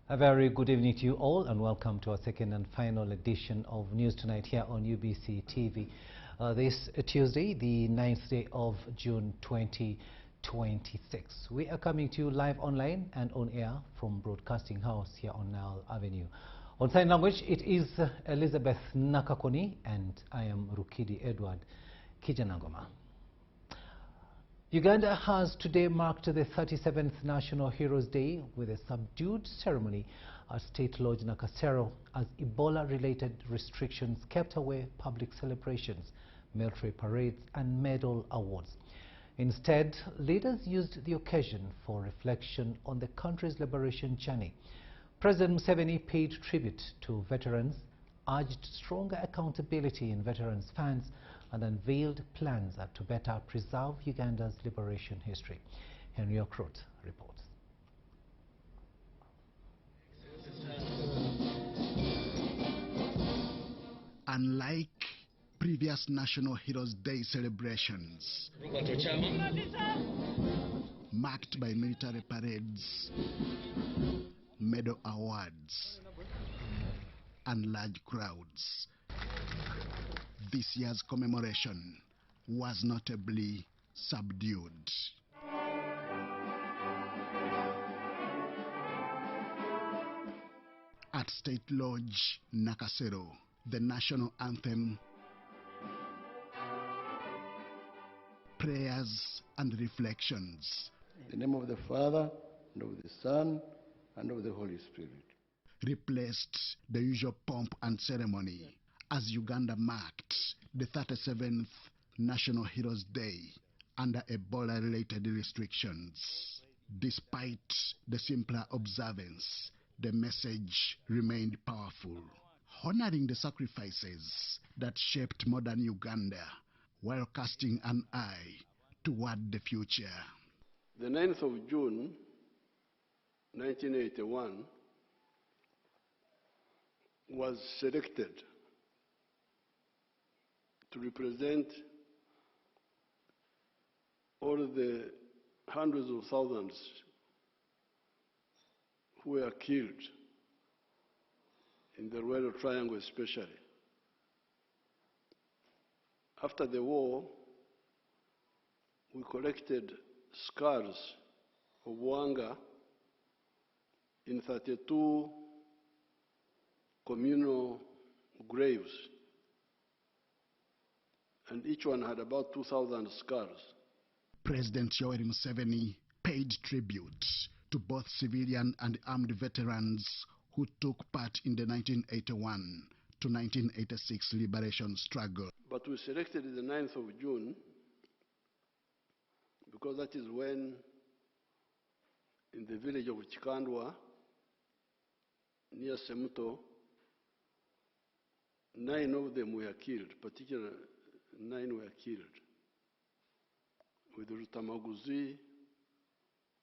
A very good evening to you all and welcome to our second and final edition of News Tonight here on UBC TV. This Tuesday, the 9th day of June 2026. We are coming to you live online and on air from Broadcasting House here on Nile Avenue. On sign language, it is Elizabeth Nakakoni and I am Rukidi Kiijjanangoma. Uganda has today marked the 37th National Heroes Day with a subdued ceremony at State Lodge Nakasero as Ebola-related restrictions kept away public celebrations, military parades and medal awards. Instead, leaders used the occasion for reflection on the country's liberation journey. President Museveni paid tribute to veterans, urged stronger accountability in veterans' funds, and unveiled plans to better preserve Uganda's liberation history. Henry Okrot reports. Unlike previous National Heroes Day celebrations, marked by military parades, medal awards, and large crowds, this year's commemoration was notably subdued. At State Lodge Nakasero, the national anthem, prayers and reflections. In the name of the Father, and of the Son, and of the Holy Spirit. Replaced the usual pomp and ceremony as Uganda marked the 37th National Heroes Day under Ebola-related restrictions. Despite the simpler observance, the message remained powerful, honoring the sacrifices that shaped modern Uganda while casting an eye toward the future. The 9th of June, 1981, was selected to represent all the hundreds of thousands who were killed in the Royal Triangle especially. After the war, we collected scars of Wanga in 32 communal graves, and each one had about 2,000 scars. President Yoweri Museveni paid tribute to both civilian and armed veterans who took part in the 1981 to 1986 liberation struggle. But we selected the 9th of June because that is when, in the village of Chikandwa, near Semuto, 9 of them were killed, particularly 9 were killed. With Rutamaguzi,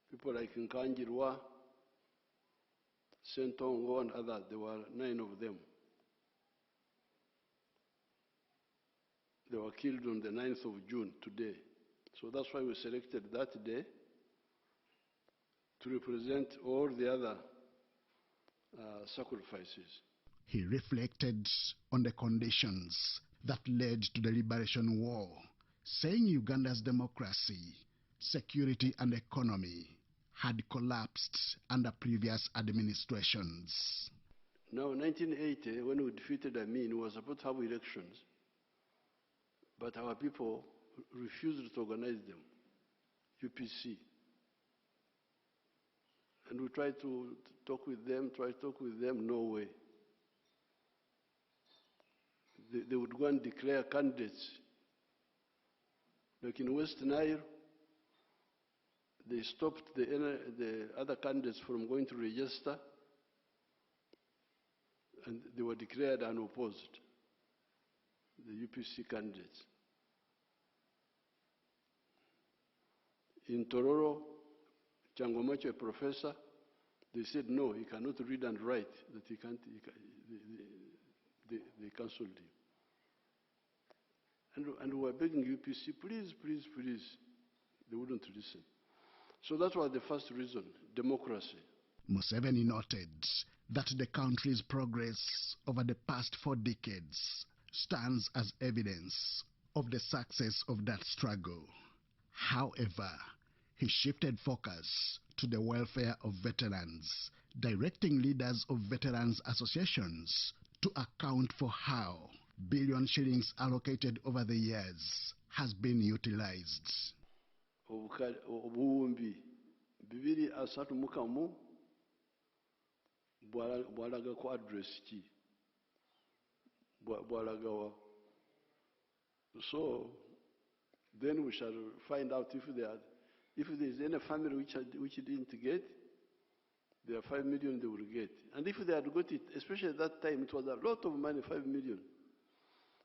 people like Nkangirwa, Sentongo and others, there were 9 of them. They were killed on the 9th of June, today. So that's why we selected that day to represent all the other sacrifices. He reflected on the conditions that led to the liberation war, saying Uganda's democracy, security and economy had collapsed under previous administrations. Now, in 1980, when we defeated Amin, we were supposed to have elections, but our people refused to organize them, UPC. And we tried to talk with them, no way. They would go and declare candidates. Like in West Nile, they stopped the other candidates from going to register, and they were declared unopposed, the UPC candidates. In Tororo, Changomacho, a professor, they said no, he cannot read and write, that he can't, they cancelled him. And we were begging UPC, please, please, please. They wouldn't listen. So that was the first reason, democracy. Museveni noted that the country's progress over the past 4 decades stands as evidence of the success of that struggle. However, he shifted focus to the welfare of veterans, directing leaders of veterans associations to account for how billion shillings allocated over the years has been utilized. Obuwumbi bibiri asatu mukamu bwalaga ku address ki bwalagawa. So then we shall find out if there is any family which didn't get, there are 5 million they will get. And if they had got it, especially at that time, it was a lot of money, 5 million.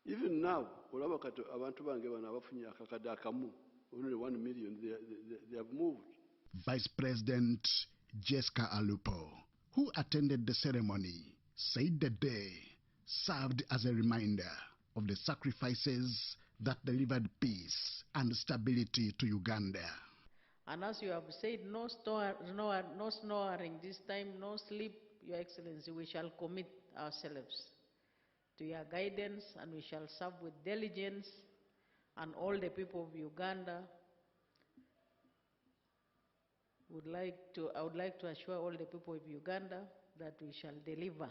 Even now, abantu bange bana bafunye akakada akamu, only 1 million, they have moved. Vice President Jessica Alupo, who attended the ceremony, said the day served as a reminder of the sacrifices that delivered peace and stability to Uganda. And as you have said, no snoring this time, no sleep, Your Excellency. We shall commit ourselves to your guidance, and we shall serve with diligence, and all the people of Uganda I would like to assure all the people of Uganda that we shall deliver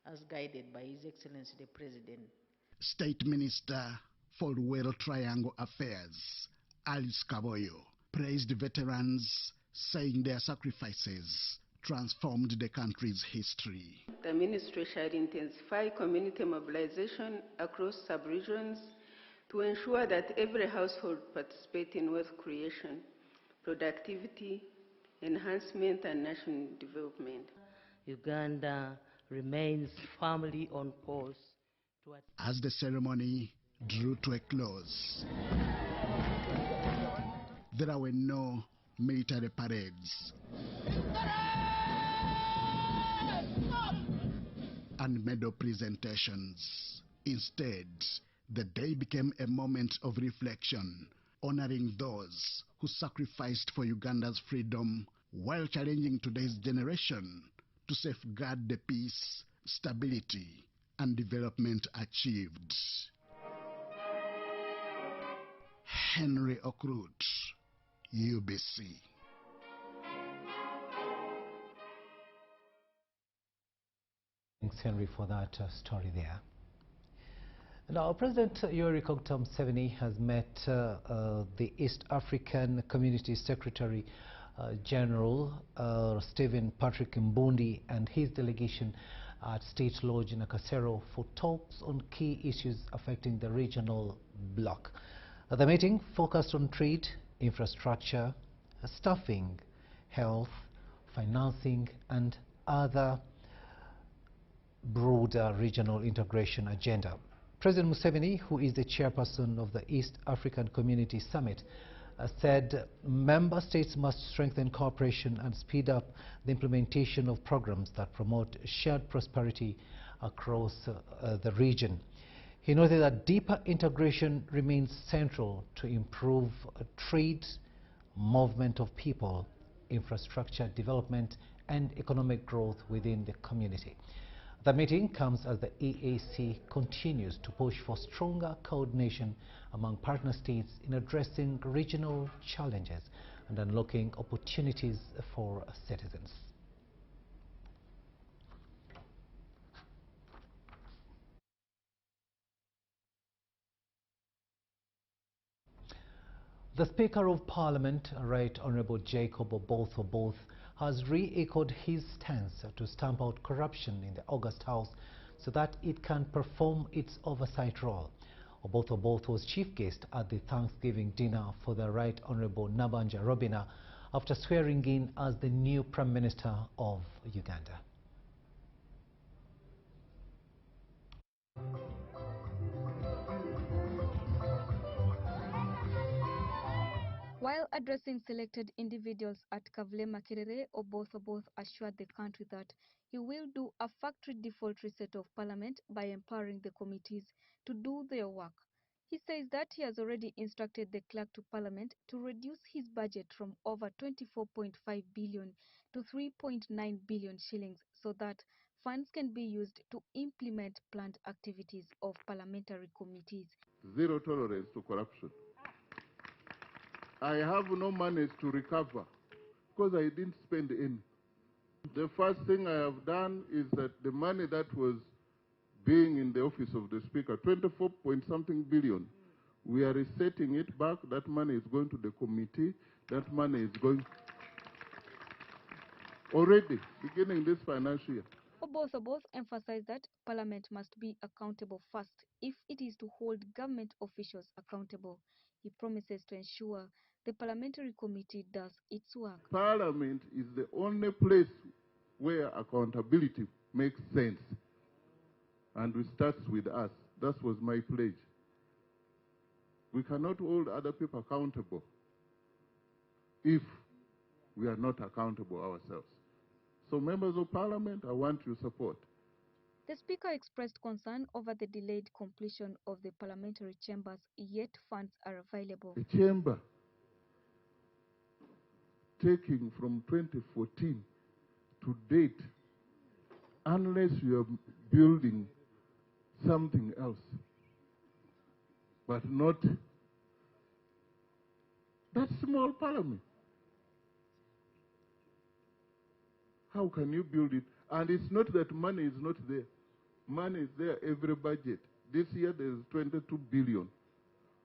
as guided by His Excellency the President. State Minister for Rural Triangle Affairs, Alice Kaboyo, praised veterans, saying their sacrifices transformed the country's history. The ministry shall intensify community mobilization across sub-regions to ensure that every household participates in wealth creation, productivity, enhancement, and national development. Uganda remains firmly on course towards... As the ceremony drew to a close, there were no military parades and medal presentations. Instead, the day became a moment of reflection, honoring those who sacrificed for Uganda's freedom while challenging today's generation to safeguard the peace, stability, and development achieved. Henry Okrut, UBC. Thanks, Henry, for that story there. Now, President Yoweri Museveni has met the East African Community Secretary General Stephen Patrick Mbundi and his delegation at State Lodge in Nakasero for talks on key issues affecting the regional bloc. The meeting focused on trade, infrastructure, staffing, health, financing, and other broader regional integration agenda. President Museveni, who is the chairperson of the East African Community Summit, said member states must strengthen cooperation and speed up the implementation of programs that promote shared prosperity across the region. He noted that deeper integration remains central to improve trade, movement of people, infrastructure development, and economic growth within the community. The meeting comes as the EAC continues to push for stronger coordination among partner states in addressing regional challenges and unlocking opportunities for citizens. The Speaker of Parliament, Right Honourable Jacob Oboth, has re-echoed his stance to stamp out corruption in the August House so that it can perform its oversight role. Oboth was chief guest at the Thanksgiving dinner for the Right Honourable Nabanja Robina after swearing in as the new Prime Minister of Uganda. While addressing selected individuals at Kavule Makerere, Oboth assured the country that he will do a factory default reset of Parliament by empowering the committees to do their work. He says that he has already instructed the clerk to Parliament to reduce his budget from over 24.5 billion to 3.9 billion shillings so that funds can be used to implement planned activities of parliamentary committees. Zero tolerance to corruption. I have no monies to recover because I didn't spend any. The first thing I have done is that the money that was being in the office of the Speaker, 24-point-something billion, we are resetting it back. That money is going to the committee. That money is going already, beginning this financial year. Oboth emphasized that Parliament must be accountable first if it is to hold government officials accountable. He promises to ensure the parliamentary committee does its work. Parliament is the only place where accountability makes sense. And it starts with us. That was my pledge. We cannot hold other people accountable if we are not accountable ourselves. So members of Parliament, I want your support. The Speaker expressed concern over the delayed completion of the parliamentary chambers, yet funds are available. The chamber, taking from 2014 to date, unless you are building something else, but not that small parliament. How can you build it? And it's not that money is not there. Money is there every budget. This year there is 22 billion.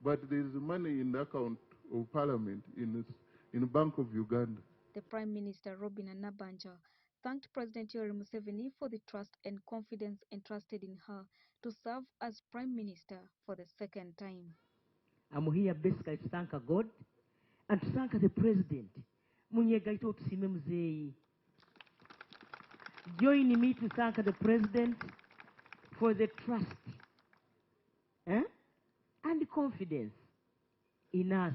But there is money in the account of Parliament in the Bank of Uganda. The Prime Minister, Robin Nabanja, thanked President Yoweri Museveni for the trust and confidence entrusted in her to serve as Prime Minister for the second time. I'm here basically to thank God and to thank the President. Join me to thank the President for the trust and confidence in us,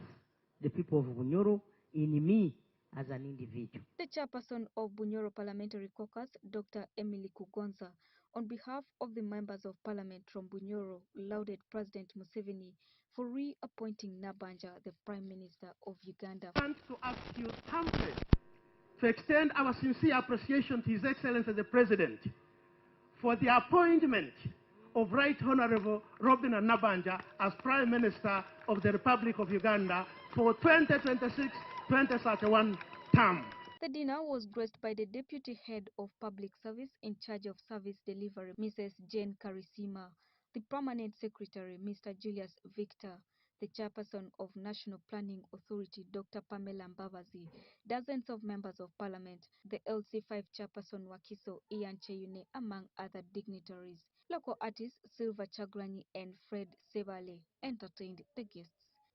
the people of Bunyoro, in me as an individual. The chairperson of Bunyoro Parliamentary Caucus, Dr. Emily Kugonza, on behalf of the members of Parliament from Bunyoro, lauded President Museveni for reappointing Nabanja, the Prime Minister of Uganda. I want to ask you humbly to extend our sincere appreciation to His Excellency the President for the appointment of Right Honorable Robin Nabanja as Prime Minister of the Republic of Uganda for 2026-2031 term. The dinner was graced by the Deputy Head of Public Service in charge of service delivery, Mrs. Jane Karisima, the Permanent Secretary, Mr. Julius Victor, the Chairperson of National Planning Authority, Dr. Pamela Mbabazi, dozens of members of Parliament, the LC5 Chairperson Wakiso Ian Cheyune, among other dignitaries. Local artists Silva Chagranyi and Fred Sebale entertained the guests.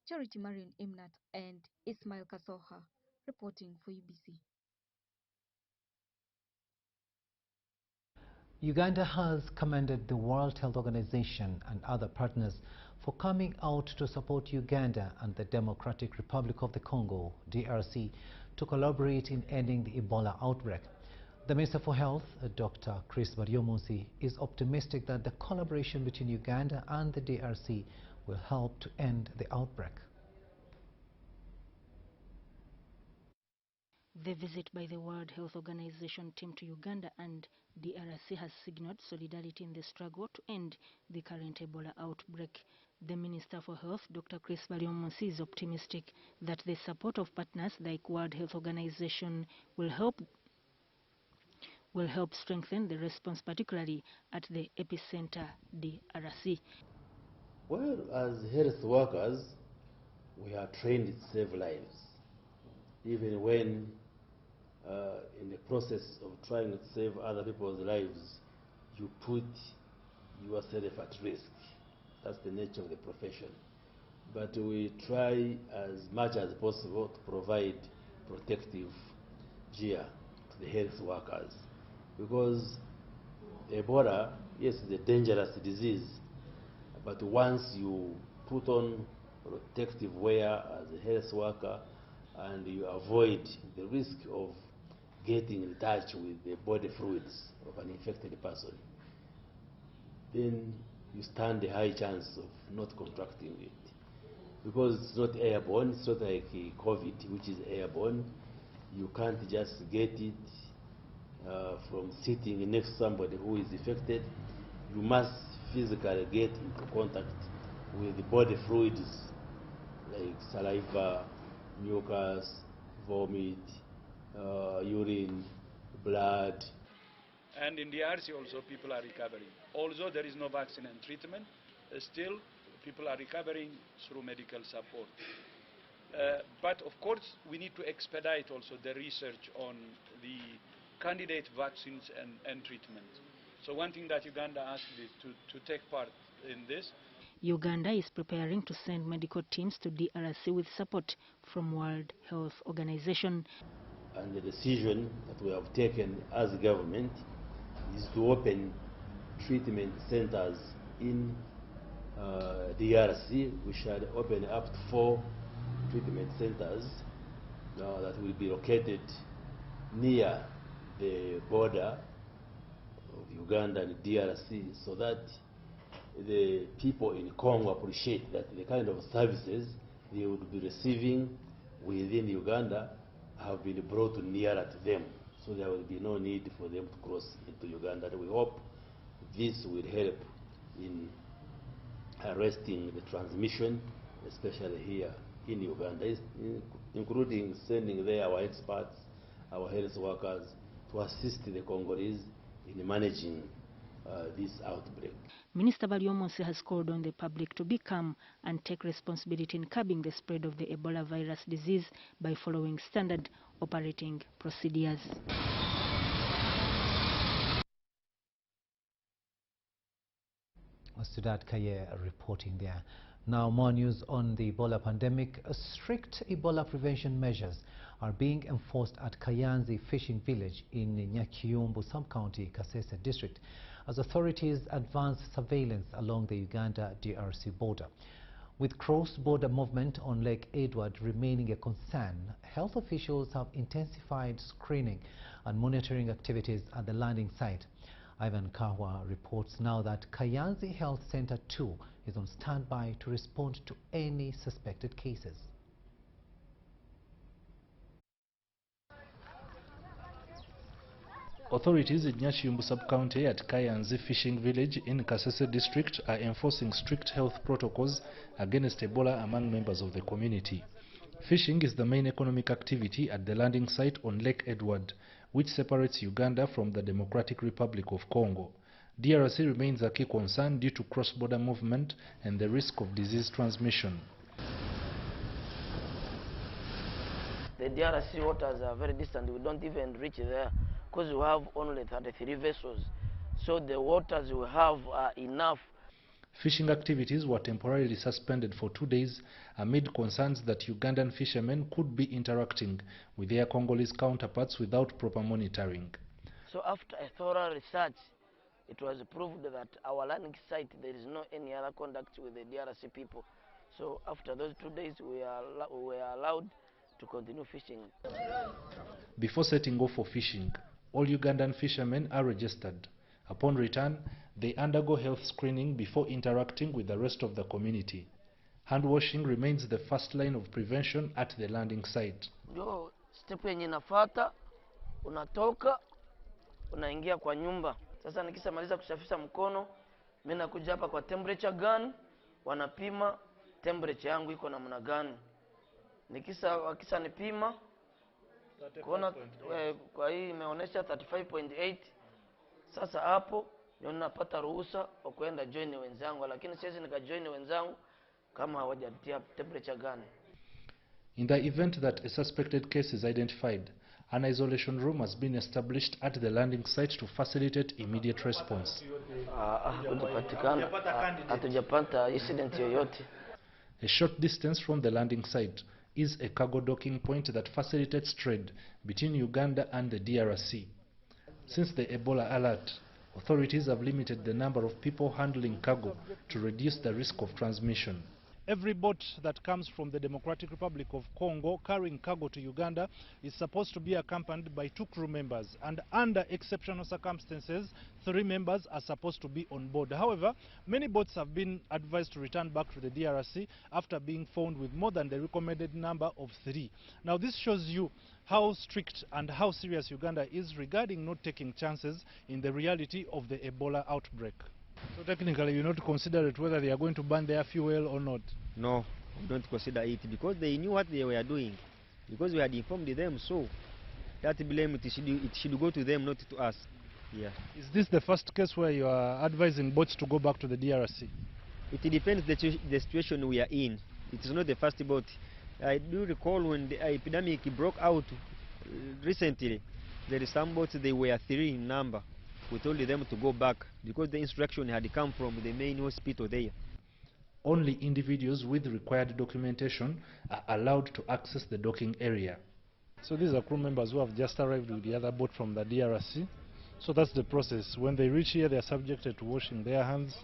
Charity Marion Imnat and Ismail Kasoha reporting for UBC. Uganda has commended the World Health Organization and other partners for coming out to support Uganda and the Democratic Republic of the Congo, DRC, to collaborate in ending the Ebola outbreak. The Minister for Health, Dr. Chris Baryomunsi, is optimistic that the collaboration between Uganda and the DRC will help to end the outbreak. The visit by the World Health Organization team to Uganda and DRC has signaled solidarity in the struggle to end the current Ebola outbreak. The Minister for Health, Dr. Chris Baryomunsi, is optimistic that the support of partners like World Health Organization will help strengthen the response, particularly at the epicenter, DRC. Well, as health workers, we are trained to save lives, even when in the process of trying to save other people's lives, you put yourself at risk. That's the nature of the profession. But we try as much as possible to provide protective gear to the health workers, because Ebola, yes, is a dangerous disease, but once you put on protective wear as a health worker and you avoid the risk of getting in touch with the body fluids of an infected person, then you stand a high chance of not contracting it. Because it's not airborne, it's not like COVID, which is airborne. You can't just get it from sitting next to somebody who is affected. You must physically get into contact with the body fluids like saliva, mucus, vomit, urine, blood. And in DRC also people are recovering. Although there is no vaccine and treatment, still people are recovering through medical support. But of course we need to expedite also the research on the candidate vaccines and treatments. So one thing that Uganda asked is to take part in this. Uganda is preparing to send medical teams to DRC with support from World Health Organization. And the decision that we have taken as a government is to open treatment centers in DRC. We shall open up to 4 treatment centers that will be located near the border of Uganda and DRC, so that the people in Congo appreciate that the kind of services they would be receiving within Uganda have been brought nearer to them, so there will be no need for them to cross into Uganda. And we hope this will help in arresting the transmission, especially here in Uganda, including sending there our experts, our health workers, to assist the Congolese in managing this outbreak. Minister Baliomonse has called on the public to be calm and take responsibility in curbing the spread of the Ebola virus disease by following standard operating procedures. Sudat Kaye reporting there. Now more news on the Ebola pandemic. Strict Ebola prevention measures are being enforced at Kayanzi fishing village in Nyakiyumbu sub-county, Kasese district, as authorities advance surveillance along the Uganda-DRC border. With cross-border movement on Lake Edward remaining a concern, health officials have intensified screening and monitoring activities at the landing site. Ivan Kahwa reports now that Kayanzi Health Center 2 is on standby to respond to any suspected cases. Authorities in Nyakiyumbu sub-county at Kayanzi fishing village in Kasese district are enforcing strict health protocols against Ebola among members of the community. Fishing is the main economic activity at the landing site on Lake Edward, which separates Uganda from the Democratic Republic of Congo. DRC remains a key concern due to cross-border movement and the risk of disease transmission. The DRC waters are very distant. We don't even reach there because we have only 33 vessels. So the waters we have are enough. Fishing activities were temporarily suspended for 2 days amid concerns that Ugandan fishermen could be interacting with their Congolese counterparts without proper monitoring. So after a thorough research, it was proved that our landing site, there is no any other contact with the DRC people. So after those 2 days, we were allowed to continue fishing. Before setting off for fishing, all Ugandan fishermen are registered. Upon return, they undergo health screening before interacting with the rest of the community. Hand washing remains the first line of prevention at the landing site. Ndio step yenye nafuata, unatoka unaingia kwa nyumba. Sasa nikishamaliza kusafisha mkono, mimi nakuja hapa kwa temperature gun, wanapima temperature yangu iko namna gani. Wakisha nipima kuona kwa hii imeonyesha 35.8. Sasa hapo ndio napata ruhusa wa kwenda join wenzangu, lakini siwezi nikajoin wenzangu kama hawajatia temperature gun. In the event that a suspected case is identified, an isolation room has been established at the landing site to facilitate immediate response. Hatujapata incident yoyote. A short distance from the landing site is a cargo docking point that facilitates trade between Uganda and the DRC. Since the Ebola alert, authorities have limited the number of people handling cargo to reduce the risk of transmission. Every boat that comes from the Democratic Republic of Congo carrying cargo to Uganda is supposed to be accompanied by 2 crew members, and under exceptional circumstances, 3 members are supposed to be on board. However, many boats have been advised to return back to the DRC after being found with more than the recommended number of 3. Now, this shows you how strict and how serious Uganda is regarding not taking chances in the reality of the Ebola outbreak. So technically, you not consider it whether they are going to burn their fuel or not? No, we don't consider it because they knew what they were doing. Because we had informed them, so that blame it should go to them, not to us. Yeah. Is this the first case where you are advising boats to go back to the DRC? It depends the situation we are in. It is not the first boat. I do recall when the epidemic broke out recently, there is some boats, they were 3 in number. We told them to go back because the instruction had come from the main hospital there. Only individuals with required documentation are allowed to access the docking area. So these are crew members who have just arrived with the other boat from the DRC. So that's the process. When they reach here, they are subjected to washing their hands.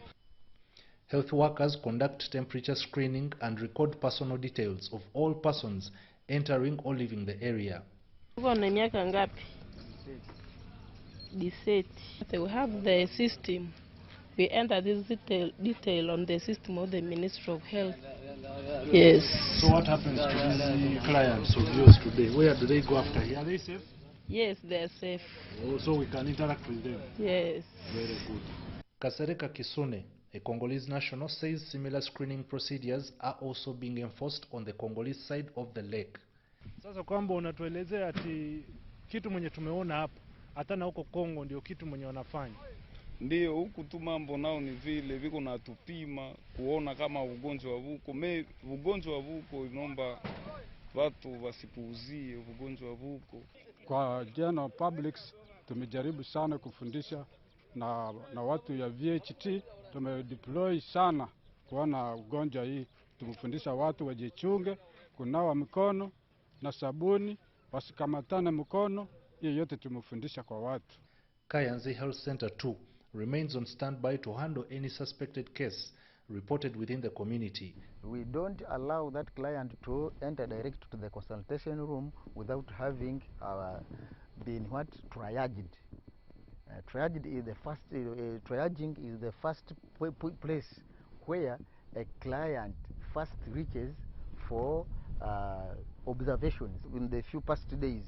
Health workers conduct temperature screening and record personal details of all persons entering or leaving the area. We have the system. We enter this detail on the system of the Ministry of Health. Yes. So what happens to these clients of yours today? Where do they go after? Are they safe? Yes, they are safe. Oh, so we can interact with them? Yes. Very good. Kasereka Kisune, a Congolese national, says similar screening procedures are also being enforced on the Congolese side of the lake. Sasa kwamba unatuelezea ati kitu mwenye tumeona hapa hata na huko Kongo ndio kitu mwenye wanafanya. Ndio huku tu mambo nao ni vile viko na tupima kuona kama ugonjwa vuko. Ugonjwa vuko inaomba watu wasipuuzie ugonjwa vuko. Kwa general publics tumejaribu sana kufundisha na watu ya VHT tumedeploy sana kuona ugonjwa hii. Tumefundisha watu wajichunge, kunawa mikono na sabuni, wasikamatane mkono. Hiyo yote tumefundisha kwa watu. Kayanzi Health Center 2 remains on standby to handle any suspected case reported within the community. We don't allow that client to enter direct to the consultation room without having been triaged. Triaging is the first place where a client first reaches for observations. In the few past days,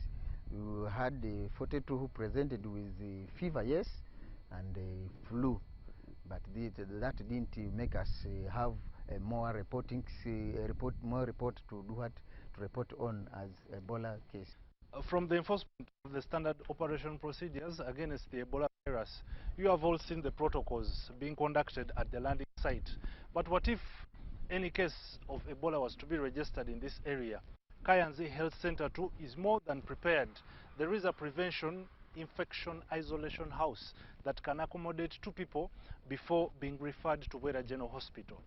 we had 42 who presented with fever, yes, and flu, but that didn't make us have more report to do what to report on as Ebola case. From the enforcement of the standard operation procedures against the Ebola virus, you have all seen the protocols being conducted at the landing site. But what if any case of Ebola was to be registered in this area? Kayanzi Health Center 2 is more than prepared. There is a prevention infection isolation house that can accommodate 2 people before being referred to Wera General Hospital.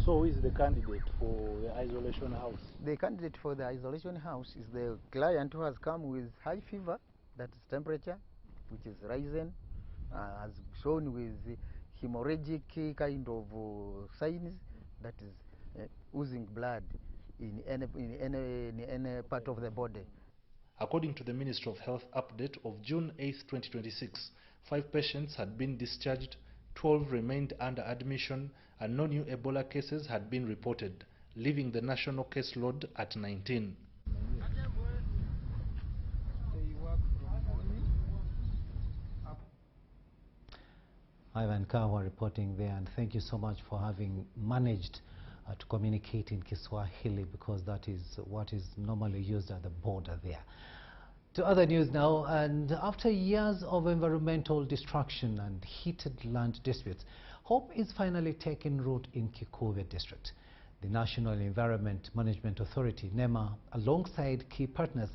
So who is the candidate for the isolation house? The candidate for the isolation house is the client who has come with high fever, that is temperature, which is rising, has shown with hemorrhagic kind of signs, that is oozing blood in any part of the body. According to the Ministry of Health update of June 8, 2026, 5 patients had been discharged, 12 remained under admission, and no new Ebola cases had been reported, leaving the national caseload at 19. Ivan Kawa reporting there, and thank you so much for having managed to communicate in Kiswahili, because that is what is normally used at the border there. To other news now, and after years of environmental destruction and heated land disputes, hope is finally taking root in Kikuve district. The National Environment Management Authority, NEMA, alongside key partners,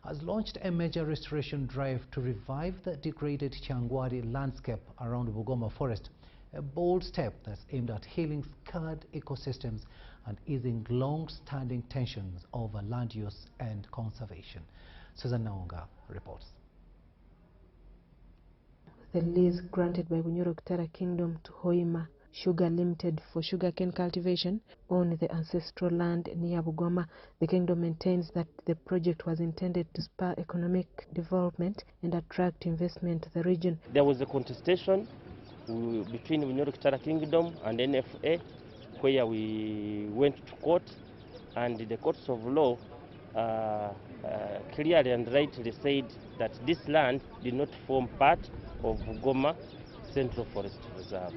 has launched a major restoration drive to revive the degraded Changwari landscape around Bugoma Forest, a bold step that's aimed at healing scarred ecosystems and easing long-standing tensions over land use and conservation. Susan Naunga reports. The lease granted by Bunyoro Kitara Kingdom to Hoima Sugar Limited for sugarcane cultivation on the ancestral land near Bugoma. The kingdom maintains that the project was intended to spur economic development and attract investment to the region. There was a contestation between Bunyoro Kingdom and NFA, where we went to court, and the courts of law clearly and rightly said that this land did not form part of Bugoma Central Forest Reserve.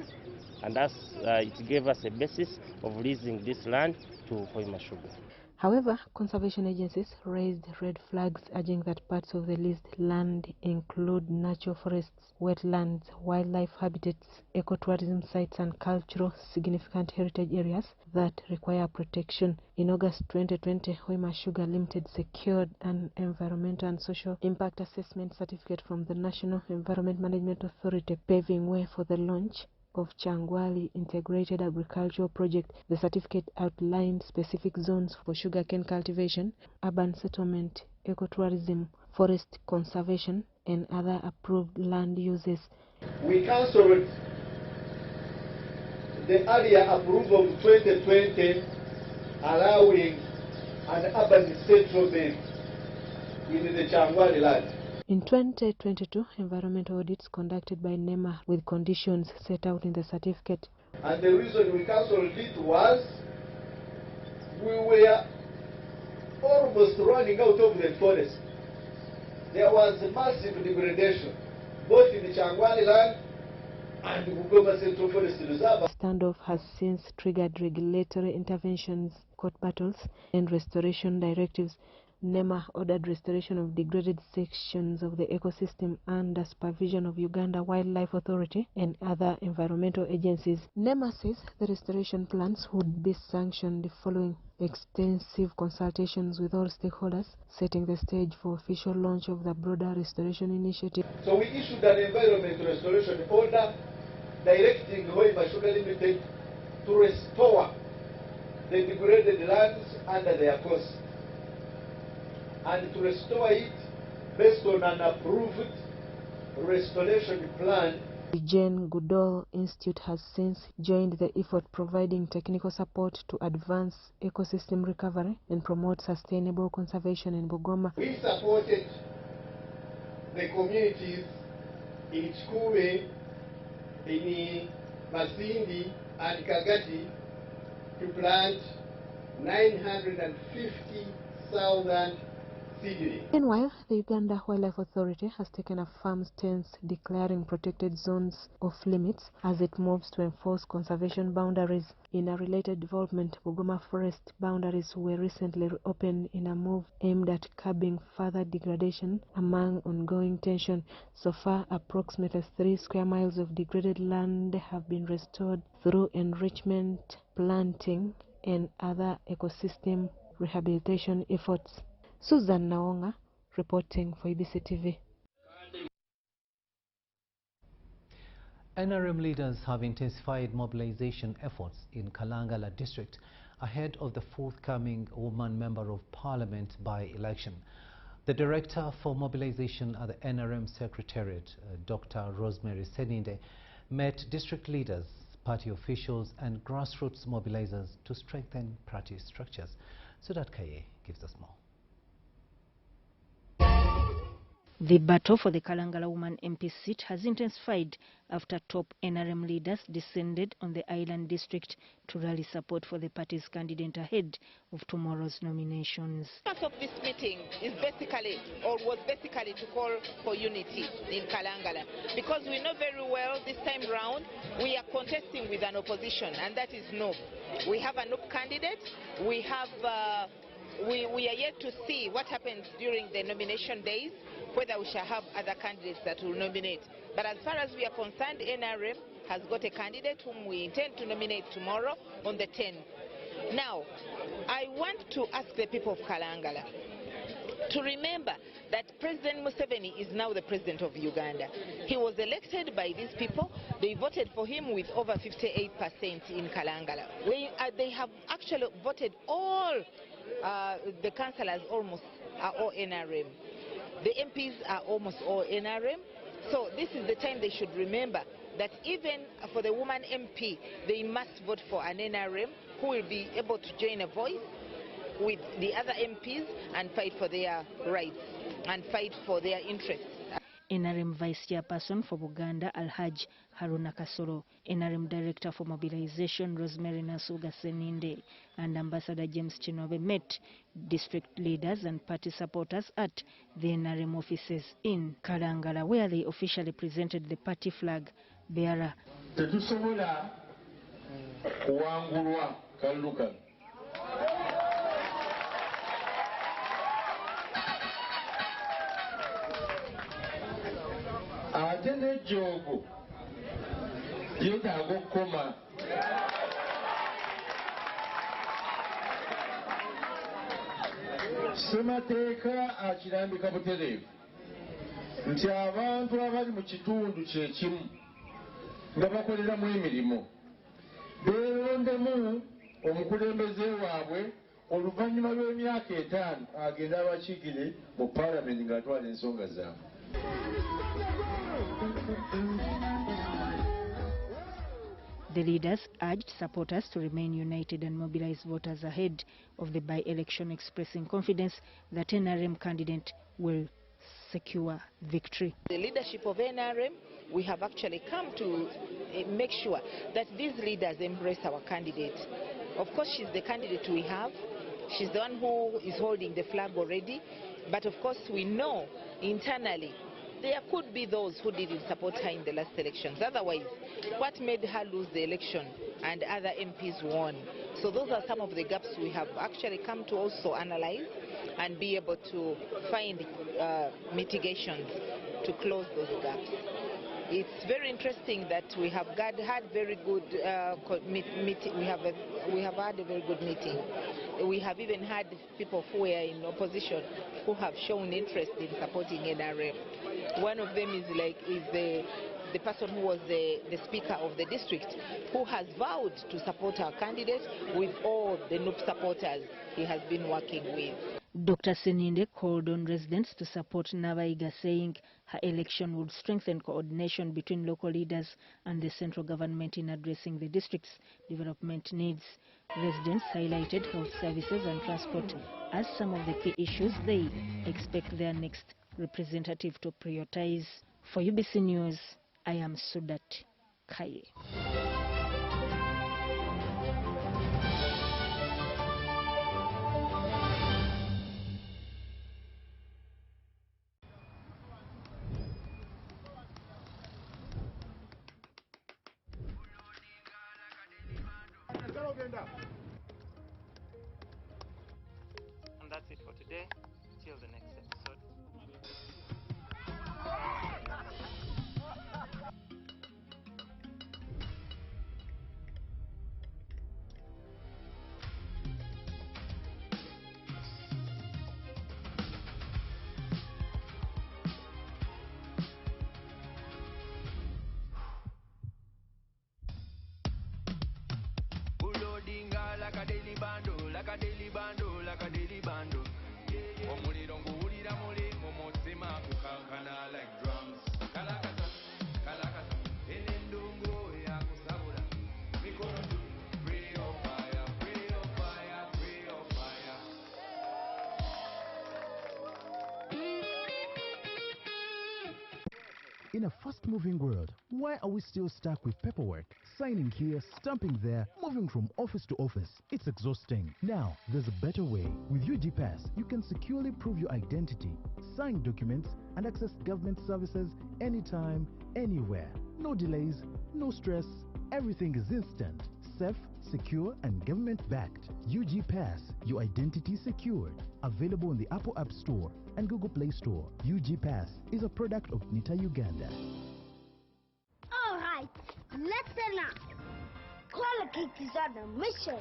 And thus it gave us a basis of leasing this land to Hoima Sugar. However, conservation agencies raised red flags, urging that parts of the leased land include natural forests, wetlands, wildlife habitats, ecotourism sites and cultural significant heritage areas that require protection. In August 2020, Hoima Sugar Limited secured an environmental and social impact assessment certificate from the National Environment Management Authority, paving way for the launch of Changwali Integrated Agricultural Project. The certificate outlined specific zones for sugarcane cultivation, urban settlement, ecotourism, forest conservation, and other approved land uses. We cancelled the earlier approval of 2020 allowing an urban settlement in the Changwali land. In 2022, environmental audits conducted by NEMA with conditions set out in the certificate. And the reason we cancelled it was we were almost running out of the forest. There was massive degradation, both in the Changwali land and the Bugoma Central Forest Reserve. Standoff has since triggered regulatory interventions, court battles, and restoration directives. NEMA ordered restoration of degraded sections of the ecosystem under supervision of Uganda Wildlife Authority and other environmental agencies. NEMA says the restoration plans would be sanctioned following extensive consultations with all stakeholders, setting the stage for official launch of the broader restoration initiative. So we issued an environmental restoration order directing Hoima Sugar Limited to restore the degraded lands under their course, and to restore it based on an approved restoration plan. The Jane Goodall Institute has since joined the effort, providing technical support to advance ecosystem recovery and promote sustainable conservation in Bugoma. We supported the communities in Chikume, in Masindi and Kagati to plant 950,000 seedlings. Meanwhile, the Uganda Wildlife Authority has taken a firm stance, declaring protected zones off limits as it moves to enforce conservation boundaries. In a related development, Bugoma forest boundaries were recently reopened in a move aimed at curbing further degradation among ongoing tension. So far, approximately 3 square miles of degraded land have been restored through enrichment, planting, and other ecosystem rehabilitation efforts. Susan Naonga reporting for ABC TV. NRM leaders have intensified mobilization efforts in Kalangala district ahead of the forthcoming Woman Member of Parliament by-election. The Director for Mobilization at the NRM Secretariat, Dr. Rosemary Seninde, met district leaders, party officials and grassroots mobilizers to strengthen party structures. Sudat Kaye gives us more. The battle for the Kalangala Woman MP seat has intensified after top NRM leaders descended on the island district to rally support for the party's candidate ahead of tomorrow's nominations. The purpose of this meeting is was basically to call for unity in Kalangala, because we know very well this time round we are contesting with an opposition, and that is NOP. We have a NOP candidate. We are yet to see what happens during the nomination days, whether we shall have other candidates that will nominate. But as far as we are concerned, NRM has got a candidate whom we intend to nominate tomorrow on the 10th. Now, I want to ask the people of Kalangala to remember that President Museveni is now the president of Uganda. He was elected by these people. They voted for him with over 58% in Kalangala. They have actually voted all the councillors almost are all NRM. The MPs are almost all NRM. So this is the time they should remember that even for the woman MP, they must vote for an NRM who will be able to join a voice with the other MPs and fight for their rights and fight for their interests. NRM Vice Chairperson for Buganda, Alhaj Haruna Kasoro, NRM Director for Mobilization, Rosemary Nasuga Seninde, and Ambassador James Chinobe met district leaders and party supporters at the NRM offices in Kalangala, where they officially presented the party flag bearer. Tetusobola kuwangulwa kalluka. Ate n'ejjoogo yeetaaga okukoma. Ssemateeka akirambika butereevu nti abantu abali mu kitundu kye kimu nga bakoleramu emirimu beerondemu omukulembeze waabwe oluvannyuma lw'emyaka 5 agenda abakiikire mu paalamenti ng'atwala ensonga zaabwe. The leaders urged supporters to remain united and mobilize voters ahead of the by-election, expressing confidence that NRM candidate will secure victory. The leadership of NRM, we have actually come to make sure that these leaders embrace our candidate. Of course, she's the candidate we have. She's the one who is holding the flag already. But of course, we know internally there could be those who didn't support her in the last elections. Otherwise, what made her lose the election and other MPs won? So those are some of the gaps we have actually come to also analyze and be able to find mitigations to close those gaps. It's very interesting that we have had very good meeting. We have had a very good meeting. We have even had people who were in opposition who have shown interest in supporting NRM. One of them is the person who was the speaker of the district, who has vowed to support our candidate with all the NUP supporters he has been working with. Dr. Seninde called on residents to support Nabaiga, saying her election would strengthen coordination between local leaders and the central government in addressing the district's development needs. Residents highlighted health services and transport as some of the key issues they expect their next representative to prioritize. For UBC News, I am Sudat Kaye. And that's it for today. Till the next episode. In a fast-moving world, why are we still stuck with paperwork? Signing here, stamping there, moving from office to office. It's exhausting. Now, there's a better way. With UG Pass, you can securely prove your identity, sign documents, and access government services anytime, anywhere. No delays, no stress. Everything is instant, safe, secure, and government-backed. UG Pass, your identity secured. Available in the Apple App Store and Google Play Store. UG Pass is a product of Nita Uganda. All right, listen up. Colgate is on a mission.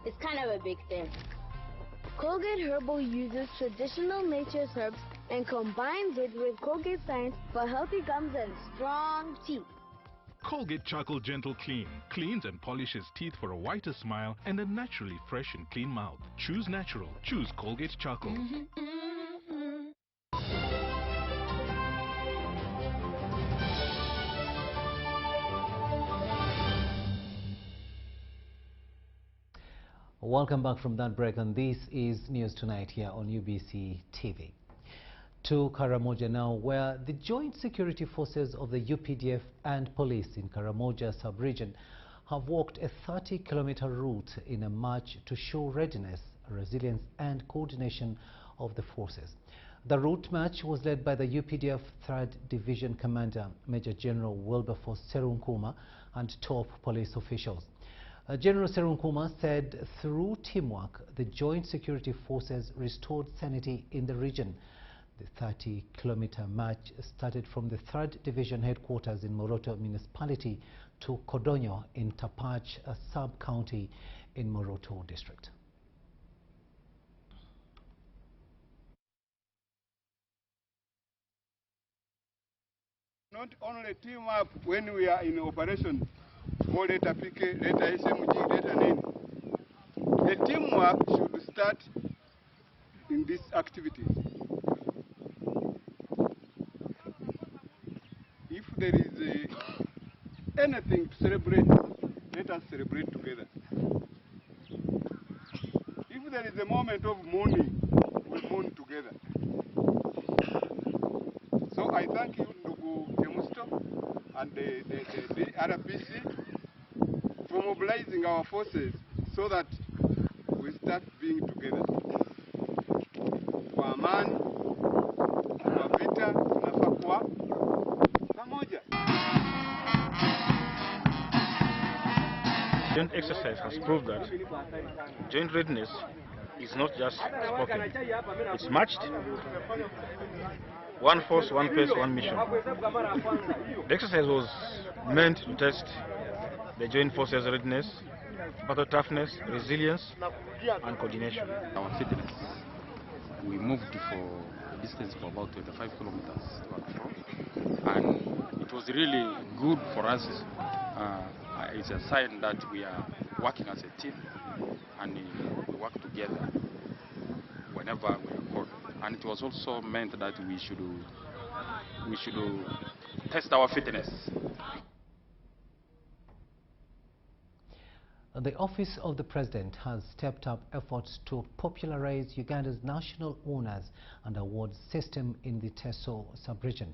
It's kind of a big thing. Colgate Herbal uses traditional nature's herbs and combines it with Colgate science for healthy gums and strong teeth. Colgate Charcoal Gentle Clean cleans and polishes teeth for a whiter smile and a naturally fresh and clean mouth. Choose natural. Choose Colgate Charcoal. Welcome back from that break, and this is News Tonight here on UBC TV. To Karamoja now, where the joint security forces of the UPDF and police in Karamoja sub-region have walked a 30-kilometer route in a march to show readiness, resilience and coordination of the forces. The route march was led by the UPDF 3rd Division Commander Major General Wilberforce Serunkuma and top police officials. General Serunkuma said through teamwork, the joint security forces restored sanity in the region. The 30-kilometer march started from the 3rd Division headquarters in Moroto Municipality to Kodonyo in Tapach, a sub-county in Moroto District. Not only team up when we are in operation, or later PK, later SMG, later NIN. The teamwork should start in this activity. If there is anything to celebrate, let us celebrate together. If there is a moment of mourning, we mourn together. So I thank you, Ndugu Temusto, and the RPC for mobilizing our forces so that we start being together. Kwa amani, kwa vita, tunafaa kuwa pamoja. Joint exercise has proved that joint readiness is not just spoken, it's matched. One force, one pace, one mission. The exercise was meant to test the joint forces readiness, battle toughness, resilience, and coordination. Our fitness, we moved for a distance for about 25 kilometers to and fro, and it was really good for us. It's a sign that we are working as a team, and we work together whenever we are called. And it was also meant that we should test our fitness. The Office of the President has stepped up efforts to popularize Uganda's national honors and awards system in the Teso sub-region.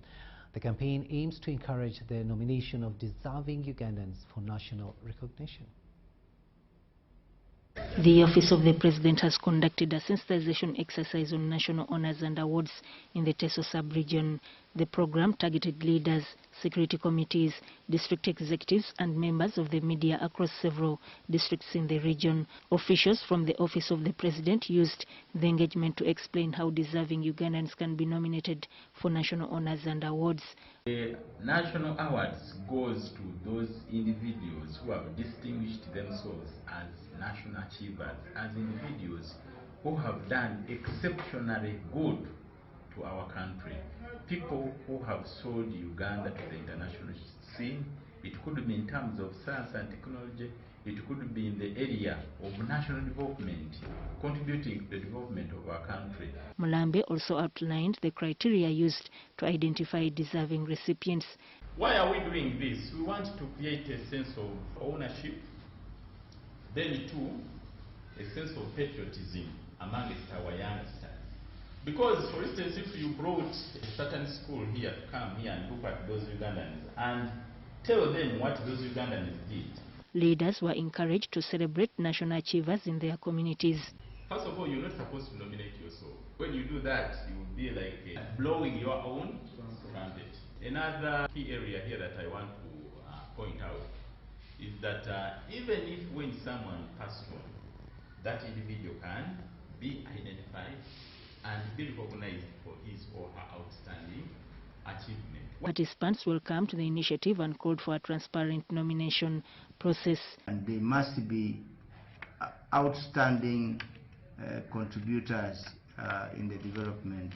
The campaign aims to encourage the nomination of deserving Ugandans for national recognition. The Office of the President has conducted a sensitization exercise on national honors and awards in the Teso sub-region. The program targeted leaders, security committees, district executives and members of the media across several districts in the region. Officials from the Office of the President used the engagement to explain how deserving Ugandans can be nominated for national honors and awards. The national awards goes to those individuals who have distinguished themselves as national achievers, as individuals who have done exceptionally good to our country. People who have sold Uganda to the international scene. It could be in terms of science and technology. It could be in the area of national development, contributing to the development of our country. Mulambe also outlined the criteria used to identify deserving recipients. Why are we doing this? We want to create a sense of ownership, then too, a sense of patriotism amongst our youngsters. Because, for instance, if you brought a certain school here to come here and look at those Ugandans and tell them what those Ugandans did. Leaders were encouraged to celebrate national achievers in their communities. First of all, you're not supposed to nominate yourself. When you do that, you will be like blowing your own trumpet. Another key area here that I want to point out is that even if when someone passes on, that individual can be identified and be recognized for his or her outstanding achievement. Participants welcomed the initiative and called for a transparent nomination process. And they must be outstanding contributors in the development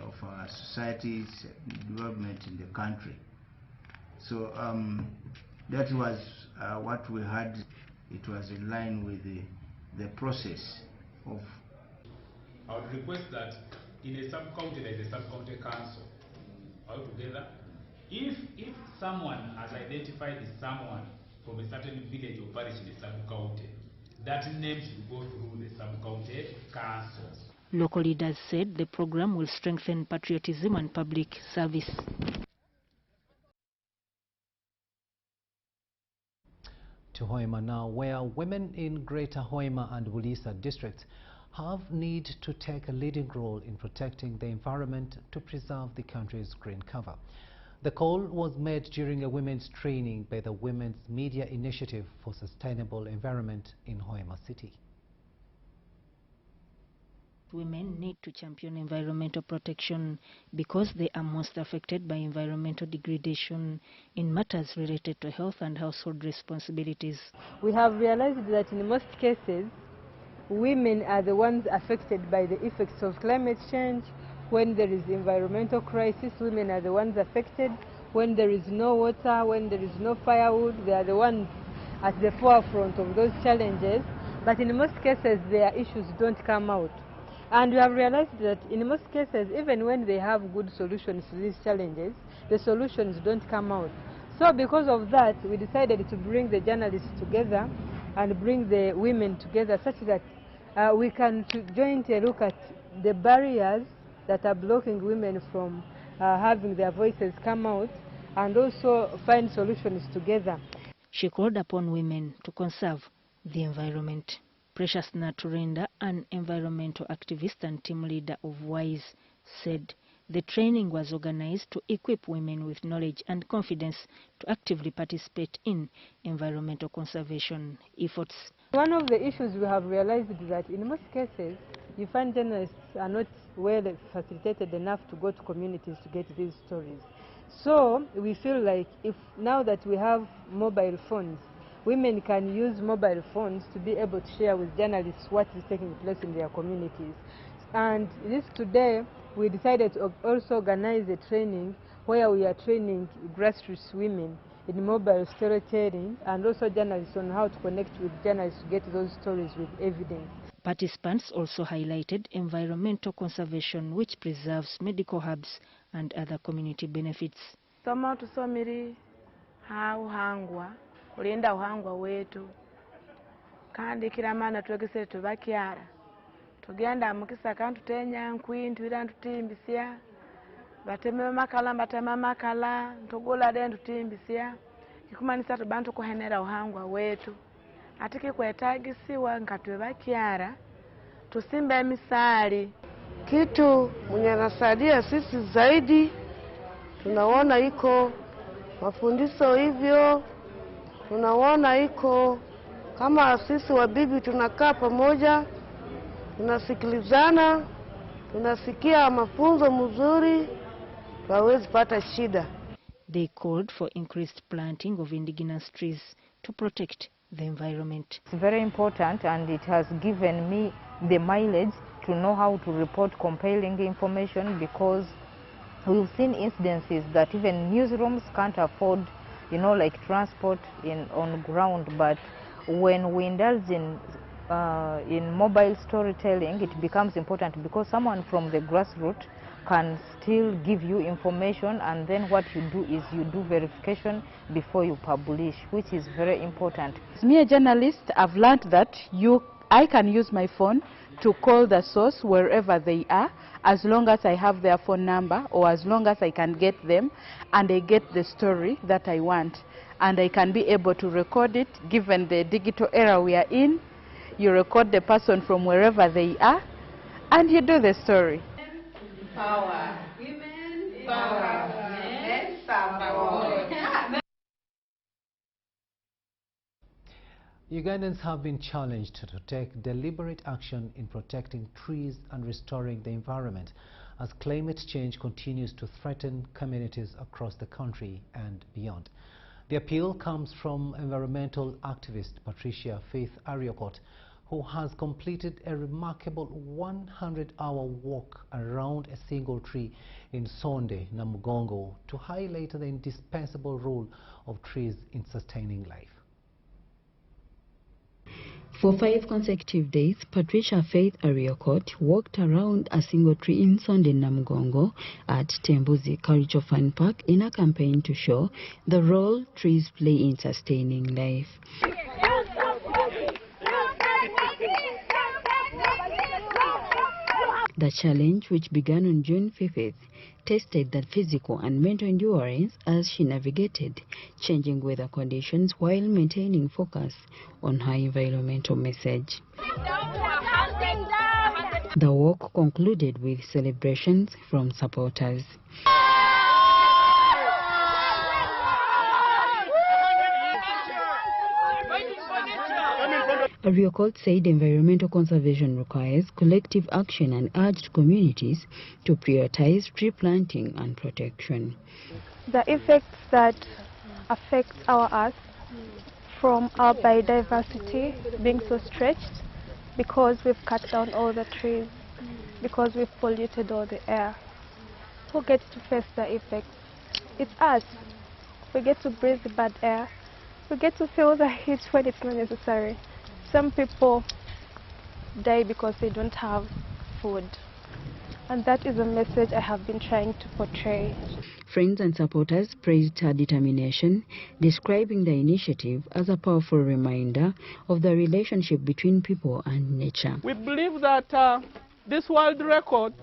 of our societies, development in the country. So that was what we had. It was in line with the process of. I would request that in a sub-county there is a sub-county council altogether. If someone has identified someone from a certain village or parish in a sub-county, that name should go through the sub-county councils. Local leaders said the program will strengthen patriotism and public service. To Hoima now, where women in Greater Hoima and Bulisa districts have need to take a leading role in protecting the environment to preserve the country's green cover. The call was made during a women's training by the Women's Media Initiative for Sustainable Environment in Hoima City. Women need to champion environmental protection because they are most affected by environmental degradation in matters related to health and household responsibilities. We have realized that in most cases, women are the ones affected by the effects of climate change. When there is environmental crisis, women are the ones affected. When there is no water, when there is no firewood, they are the ones at the forefront of those challenges. But in most cases, their issues don't come out. And we have realized that in most cases, even when they have good solutions to these challenges, the solutions don't come out. So because of that, we decided to bring the journalists together and bring the women together such that we can jointly look at the barriers that are blocking women from having their voices come out and also find solutions together. She called upon women to conserve the environment. Precious Naturenda, an environmental activist and team leader of WISE, said the training was organized to equip women with knowledge and confidence to actively participate in environmental conservation efforts. One of the issues we have realized is that in most cases, you find journalists are not well facilitated enough to go to communities to get these stories. So we feel like if now that we have mobile phones, women can use mobile phones to be able to share with journalists what is taking place in their communities. And this today, we decided to also organize a training where we are training grassroots women in mobile storytelling and also journalists on how to connect with journalists to get those stories with evidence. Participants also highlighted environmental conservation, which preserves medical herbs and other community benefits. Somo tusomiri hauhangwa kulinda uhangwa wetu kandi kila mana twegese tubakyara tugenda mukisa kantu tenya nkwintu ira ntutimbisya bateme makala ntugula de ntutimbisya ikumanisa tubantu kuhenera uhangwa wetu atiki kwetagisiwa nkatwe bakyara tusimbe misali kitu mwenye sisi zaidi tunaona iko mafundisho hivyo. Tunaona iko kama sisi wabibi tunakaa pamoja, tunasikilizana, tunasikia mafunzo mzuri, hawezi pata shida. They called for increased planting of indigenous trees to protect the environment. It's very important, and it has given me the mileage to know how to report compelling information, because we've seen incidences that even newsrooms can't afford, you know, like transport on ground, but when we indulge in mobile storytelling, it becomes important because someone from the grassroots can still give you information, and then what you do is you do verification before you publish, which is very important. As me, a journalist, I've learned that I can use my phone to call the source wherever they are, as long as I have their phone number or as long as I can get them and I get the story that I want. And I can be able to record it. Given the digital era we are in, you record the person from wherever they are and you do the story. Power. Women power. Men support. Ugandans have been challenged to take deliberate action in protecting trees and restoring the environment as climate change continues to threaten communities across the country and beyond. The appeal comes from environmental activist Patricia Faith Ariokot, who has completed a remarkable 100-hour walk around a single tree in Sonde, Namugongo, to highlight the indispensable role of trees in sustaining life. For 5 consecutive days, Patricia Faith Ariokot walked around a single tree in Sonde, Namugongo at Tembuzi Cultural Fun Park in a campaign to show the role trees play in sustaining life. The challenge, which began on June 5th, tested the physical and mental endurance as she navigated changing weather conditions while maintaining focus on her environmental message. The walk concluded with celebrations from supporters. Ariokot said environmental conservation requires collective action and urged communities to prioritize tree planting and protection. The effects that affect our earth from our biodiversity being so stretched because we've cut down all the trees, because we've polluted all the air. Who gets to face the effects? It's us. We get to breathe the bad air. We get to feel the heat when it's not necessary. Some people die because they don't have food. And that is a message I have been trying to portray. Friends and supporters praised her determination, describing the initiative as a powerful reminder of the relationship between people and nature. We believe that this world record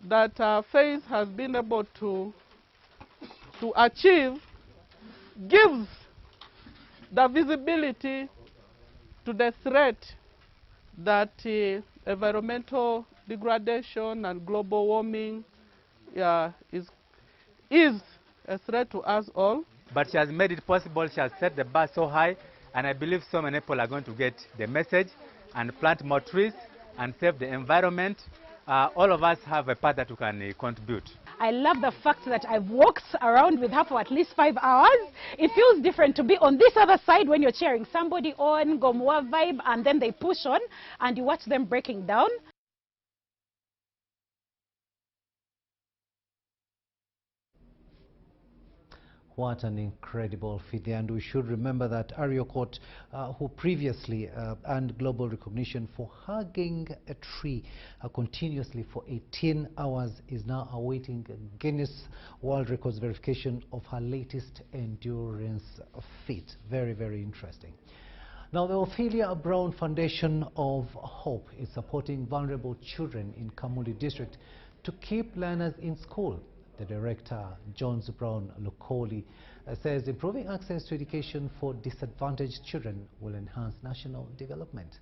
that Faith has been able to achieve gives the visibility to the threat that environmental degradation and global warming is a threat to us all. But she has made it possible. She has set the bar so high, and I believe so many people are going to get the message and plant more trees and save the environment. All of us have a part that we can contribute. I love the fact that I've walked around with her for at least 5 hours. It feels different to be on this other side when you're cheering somebody on, Gomoa vibe, and then they push on and you watch them breaking down. What an incredible feat, and we should remember that Ariokot, who previously earned global recognition for hugging a tree continuously for 18 hours, is now awaiting Guinness World Records verification of her latest endurance feat. Very, very interesting. Now, the Ophelia Brown Foundation of Hope is supporting vulnerable children in Kamuli district to keep learners in school. The director, Jones Brown Lukoli, says improving access to education for disadvantaged children will enhance national development.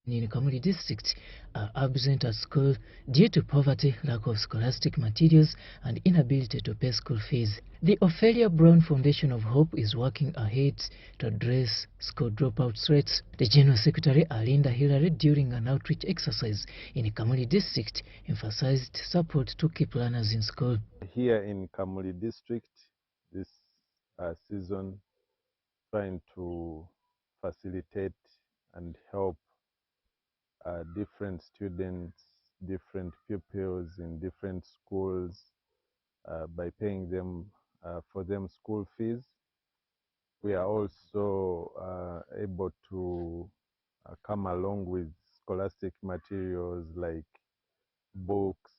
In Rukidi district are absent at school due to poverty, lack of scholastic materials, and inability to pay school fees. The Ophelia Brown Foundation of Hope is working ahead to address school dropout rates. The General Secretary, Alinda Hillary, during an outreach exercise in Kamuli district, emphasized support to keep learners in school. Here in Kamuli district, this season, trying to facilitate and help different students, different pupils in different schools by paying them for them school fees. We are also able to come along with scholastic materials like books,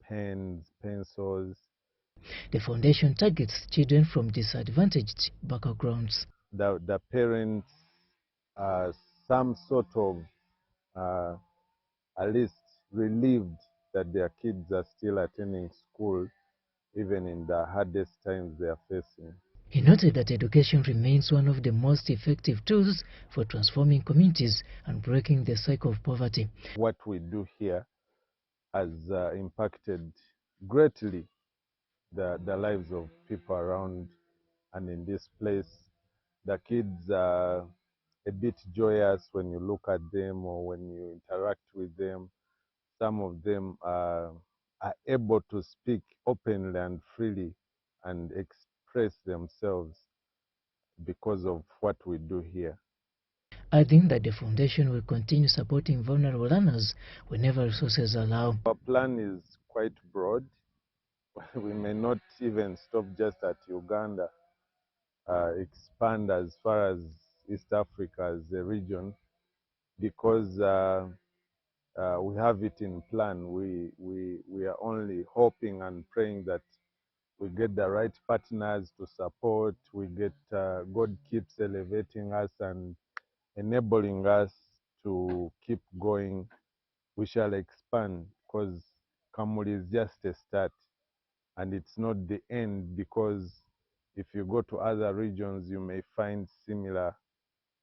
pens, pencils. The foundation targets children from disadvantaged backgrounds. The parents are some sort of at least relieved that their kids are still attending school, even in the hardest times they are facing. He noted that education remains one of the most effective tools for transforming communities and breaking the cycle of poverty. What we do here has impacted greatly the lives of people around and in this place. The kids are a bit joyous when you look at them or when you interact with them. Some of them are able to speak openly and freely and express themselves because of what we do here. Adding that the foundation will continue supporting vulnerable learners whenever resources allow. Our plan is quite broad. We may not even stop just at Uganda, expand as far as East Africa as a region, because we have it in plan. We are only hoping and praying that we get the right partners to support, we get God keeps elevating us and enabling us to keep going, we shall expand, because Kamuli is just a start and it's not the end, because if you go to other regions you may find similar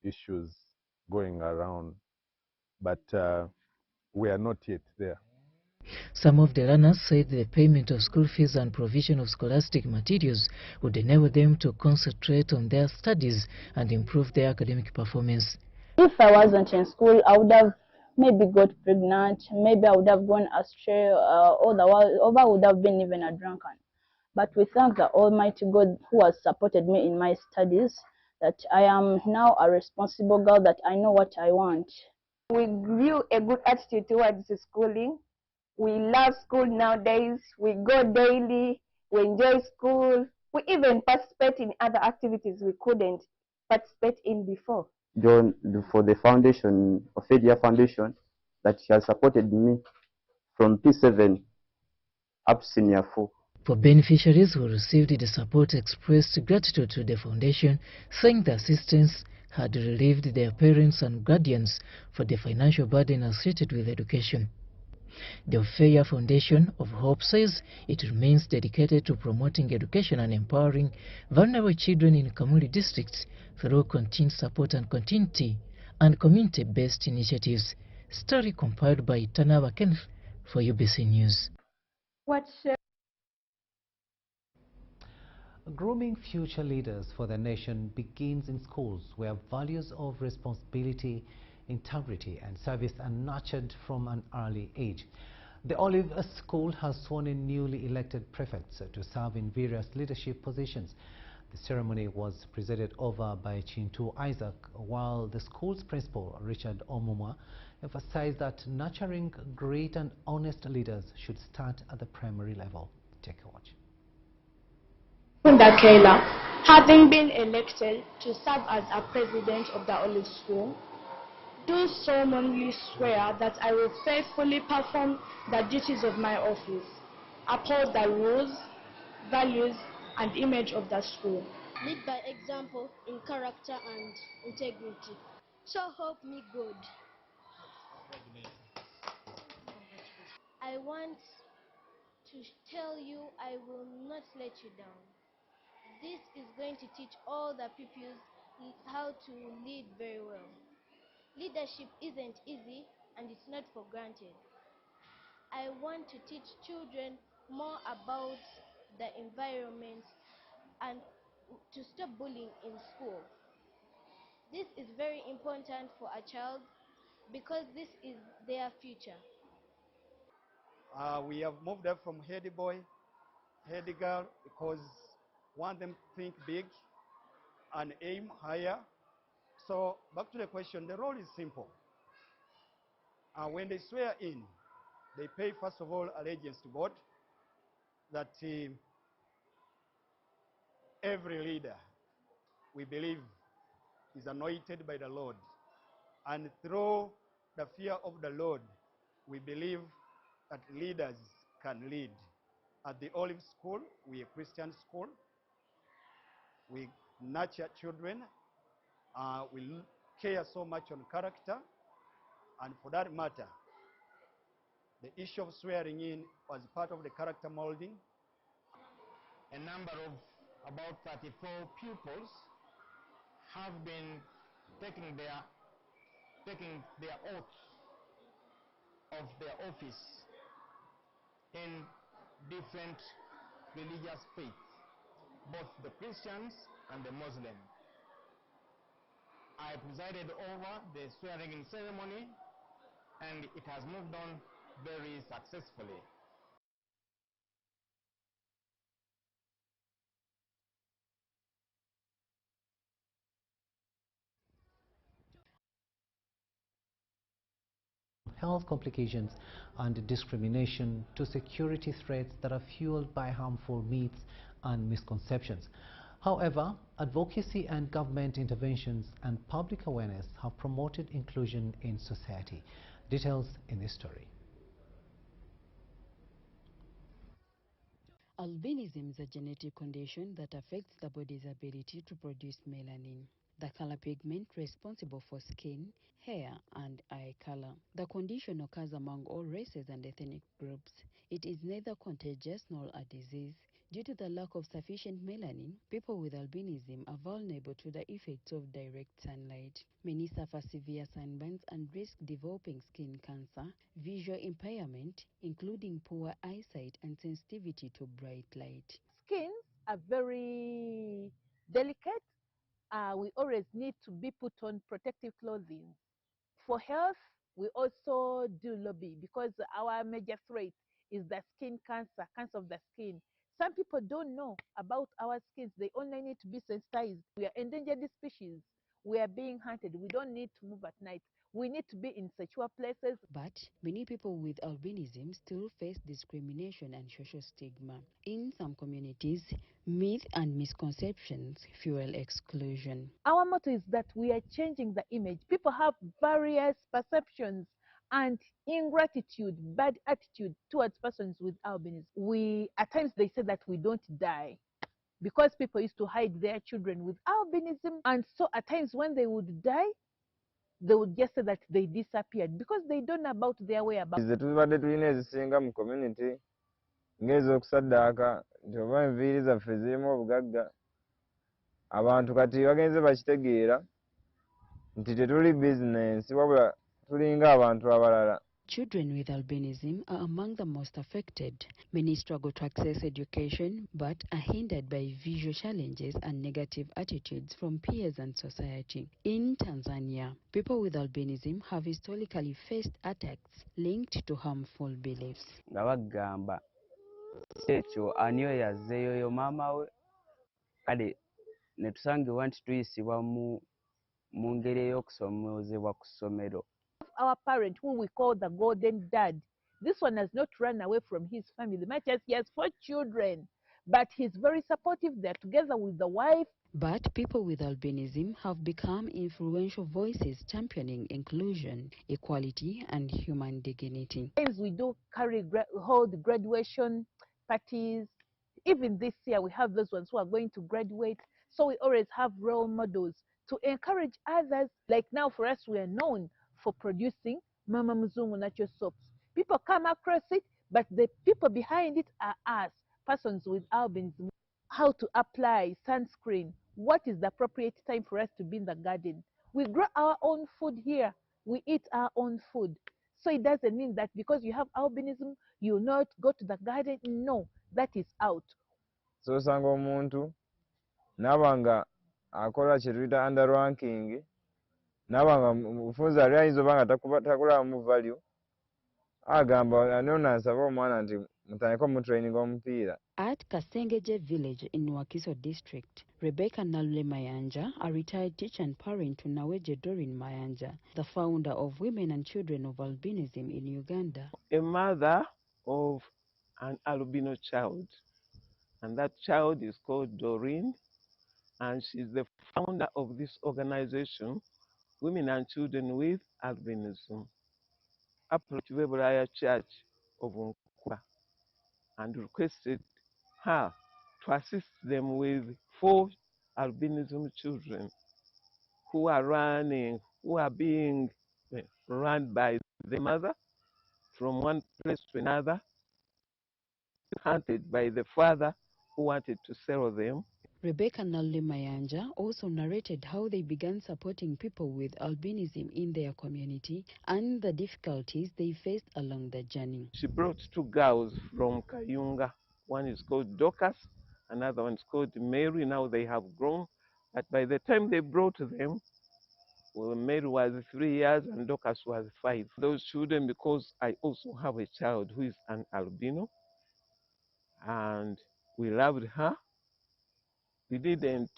issues going around, but we are not yet there. Some of the learners said the payment of school fees and provision of scholastic materials would enable them to concentrate on their studies and improve their academic performance. If I wasn't in school, I would have maybe got pregnant, maybe I would have gone astray, or I would have been even a drunkard. But we thank the Almighty God who has supported me in my studies, that I am now a responsible girl, that I know what I want. We view a good attitude towards the schooling. We love school nowadays. We go daily. We enjoy school. We even participate in other activities we couldn't participate in before. John, for the foundation, Ophelia Foundation, that has supported me from P7 up to Senior 4. For beneficiaries who received the support, expressed gratitude to the foundation, saying the assistance had relieved their parents and guardians for the financial burden associated with education. The Ophelia Foundation of Hope says it remains dedicated to promoting education and empowering vulnerable children in Kamuli districts through continued support and community-based initiatives. Story compiled by Tanaba Kenneth for UBC News. Grooming future leaders for the nation begins in schools, where values of responsibility, integrity and service are nurtured from an early age. The Olive School has sworn in newly elected prefects to serve in various leadership positions. The ceremony was presided over by Chintu Isaac, while the school's principal, Richard Omumwa, emphasized that nurturing great and honest leaders should start at the primary level. Take a watch. Kela, having been elected to serve as a president of the Olive School, do solemnly swear that I will faithfully perform the duties of my office, uphold the rules, values, and image of the school. Lead by example in character and integrity. So help me God. I want to tell you I will not let you down. This is going to teach all the pupils how to lead very well. Leadership isn't easy and it's not for granted. I want to teach children more about the environment and to stop bullying in school. This is very important for a child because this is their future. We have moved up from heady boy, heady girl, because want them to think big and aim higher. So back to the question, the role is simple. When they swear in, they pay first of all allegiance to God, that every leader, we believe, is anointed by the Lord. And through the fear of the Lord, we believe that leaders can lead. At the Olive School, we are a Christian school. We nurture children. We care so much on character. And for that matter, the issue of swearing in was part of the character molding. A number of about 34 pupils have been taking their oaths of their office in different religious faiths, both the Christians and the Muslim. I presided over the swearing-in ceremony, and it has moved on very successfully. Health complications and discrimination to security threats that are fueled by harmful myths and misconceptions. However, advocacy and government interventions and public awareness have promoted inclusion in society. Details in this story. Albinism is a genetic condition that affects the body's ability to produce melanin, the color pigment responsible for skin, hair, and eye color. The condition occurs among all races and ethnic groups. It is neither contagious nor a disease. Due to the lack of sufficient melanin, people with albinism are vulnerable to the effects of direct sunlight. Many suffer severe sunburns and risk developing skin cancer, visual impairment, including poor eyesight and sensitivity to bright light. Skins are very delicate. We always need to be put on protective clothing. For health, we also do lobby because our major threat is the skin cancer, cancer of the skin. Some people don't know about our skins. They only need to be sensitized. We are endangered species. We are being hunted. We don't need to move at night. We need to be in secure places. But many people with albinism still face discrimination and social stigma. In some communities, myths and misconceptions fuel exclusion. Our motto is that we are changing the image. People have various perceptions and ingratitude, bad attitude towards persons with albinism. At times they say that we don't die because people used to hide their children with albinism, and so at times when they would die, they would just say that they disappeared because they don't know about their whereabouts. Tubadde tulina ezisinga mu community ng'ez'okusaddaaka nti oba enviiri zaffe zirimu obugagga, abantu kati bagenze bakitegeera nti tetuli bizinensi wabula tulinga abantu abalala. Children with albinism are among the most affected. Many struggle to access education but are hindered by visual challenges and negative attitudes from peers and society. In Tanzania, people with albinism have historically faced attacks linked to harmful beliefs. Nga bagamba ekyo aniyo yazzeeyo maama we kale ne tusangibwa nti tuyisibwa mu ngeri ey'okusomoozebwa ku ssomero. Our parent, who we call the golden dad, this one has not run away from his family much as he has 4 children, but he's very supportive. They're together with the wife. But people with albinism have become influential voices championing inclusion, equality, and human dignity. We do hold graduation parties. Even this year, we have those ones who are going to graduate. So we always have role models to encourage others. Like now, for us, we are known for producing Mama Mzungu natural soaps. People come across it, but the people behind it are us, persons with albinism. How to apply sunscreen. What is the appropriate time for us to be in the garden? We grow our own food here. We eat our own food. So it doesn't mean that because you have albinism, you will not go to the garden. No, that is out. So osanga omuntu nabanga akola kye tuyita underranking, nabanga mufunza ali ayinza oba nga takulamu value, agamba aniyo nansaba omwana nti mutandika omutraining omupiira. At Kasengeje village in Wakiso district, Rebecca Nalule Mayanja, a retired teacher and parent to Naweje Dorin Mayanja, the founder of Women and Children of Albinism in Uganda. A mother of an albino child, and that child is called Doreen, and she's the founder of this organization, Women and Children with Albinism. Approached Webraya Church of Nkura and requested her to assist them with 4 albinism children who are being run by the mother from one place to another, hunted by the father who wanted to sell them. Rebecca Nalule Mayanja also narrated how they began supporting people with albinism in their community and the difficulties they faced along the journey. She brought 2 girls from Kayunga. One is called Dorcas, another one is called Mary. Now they have grown, but by the time they brought them, well, Mary was 3 years and Dorcas was 5. Those children, because I also have a child who is an albino, and we loved her, we didn't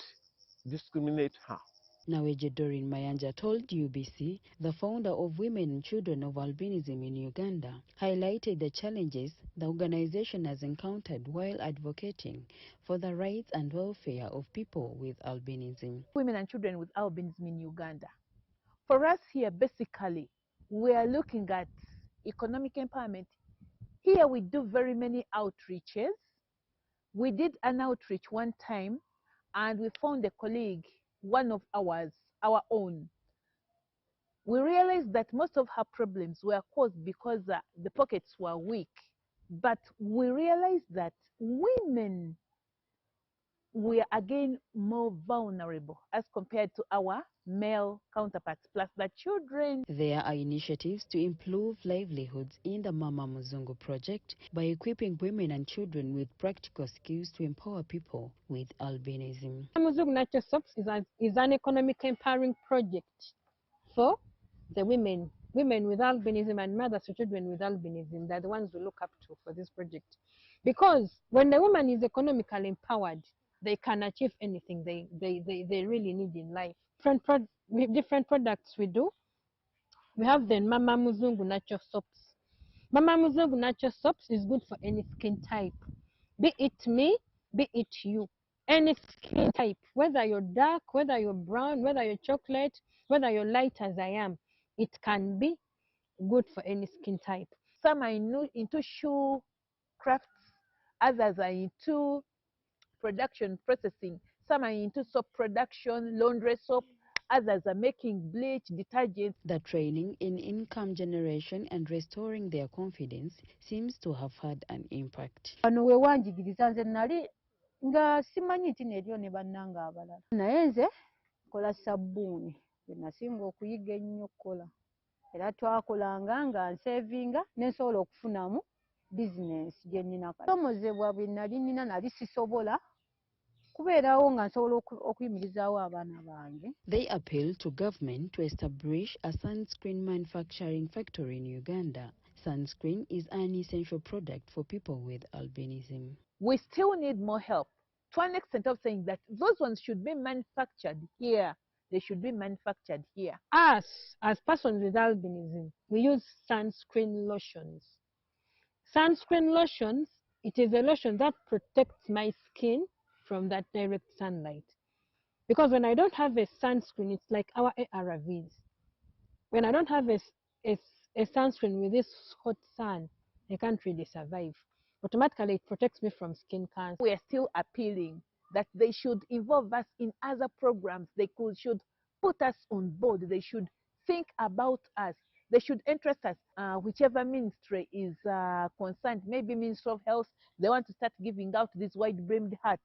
discriminate her. Naweje Dorin Mayanja told UBC, the founder of Women and Children of Albinism in Uganda, highlighted the challenges the organization has encountered while advocating for the rights and welfare of people with albinism. Women and Children with Albinism in Uganda. For us here, basically, we are looking at economic empowerment. Here we do very many outreaches. We did an outreach one time and we found a colleague, one of ours, our own. We realized that most of her problems were caused because the pockets were weak. But we realized that women were again more vulnerable as compared to our male counterparts, plus the children. There are initiatives to improve livelihoods in the Mama Muzungu project by equipping women and children with practical skills to empower people with albinism. Muzungu Natural Soaps is an economic empowering project for the women with albinism and mothers to children with albinism. They're the ones we look up to for this project. Because when the woman is economically empowered, they can achieve anything they really need in life. Different products we do. We have the Mama Muzungu Natural Soaps. Mama Muzungu Natural Soaps is good for any skin type. Be it me, be it you. Any skin type, whether you're dark, whether you're brown, whether you're chocolate, whether you're light as I am, it can be good for any skin type. Some are into shoe crafts, others are into production processing, some are into soap production, laundry soap, others are making bleach, detergents. The training in income generation and restoring their confidence seems to have had an impact. Wano we wanjigiriza nze nali nga simanyi nti neryo ne bannanga abalala. Naye nze kola sabbuuni gye nasinga okuyiga ennyo okukola. Era twakolanga nga nsevinga nensobola okufunamu bizinensi gye nnina. Okusomozebwa bwe nali nnina nali sisobola kubeerawo nga nsobola okuyimirizaawo abaana bange. They appeal to government to establish a sunscreen manufacturing factory in Uganda. Sunscreen is an essential product for people with albinism. We still need more help, to an extent of saying that those ones should be manufactured here. They should be manufactured here. Us, as persons with albinism, we use sunscreen lotions. Sunscreen lotions, it is a lotion that protects my skin from that direct sunlight. Because when I don't have a sunscreen, it's like our ARVs. When I don't have a sunscreen with this hot sun, I can't really survive. Automatically, it protects me from skin cancer. We are still appealing that they should involve us in other programs. They should put us on board. They should think about us. They should interest us. Whichever ministry is concerned, maybe Ministry of Health, they want to start giving out these wide-brimmed hats.